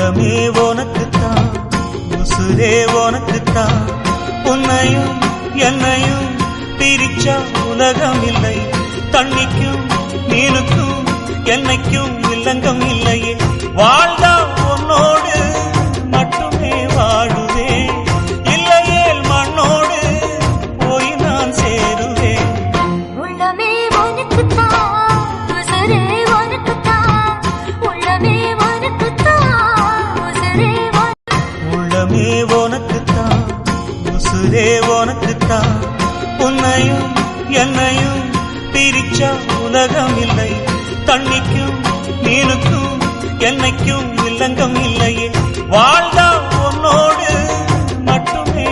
உள்ளமே உனக்குத்தான், உசுரே உனக்குத்தான். உன்னையும் என்னையும் பிரிச்சா உலகம் இல்லை. தண்ணிக்கும் மீனுக்கும் என்னைக்கும் வில்லங்கம் இல்லையே. வாழ்ந்தா உன்னோடு மட்டுமே வாழுவேன், இல்லையேல் மண்ணோடு போய் நான் சேருவேன். உள்ளமே உனக்குத்தான், உசுரே உனக்குத்தான். உள்ளமே உனக்குத்தான், உசுரே உள்ளமே உனக்குத்தான், உசுரே உனக்குத்தான். உன்னையும் என்னையும் பிரிச்சா உலகம் இல்லை. தண்ணிக்கும் மீனுக்கும் என்னைக்கும் வில்லங்கம் இல்லையே. வாழ்ந்தா உன்னோடு மட்டுமே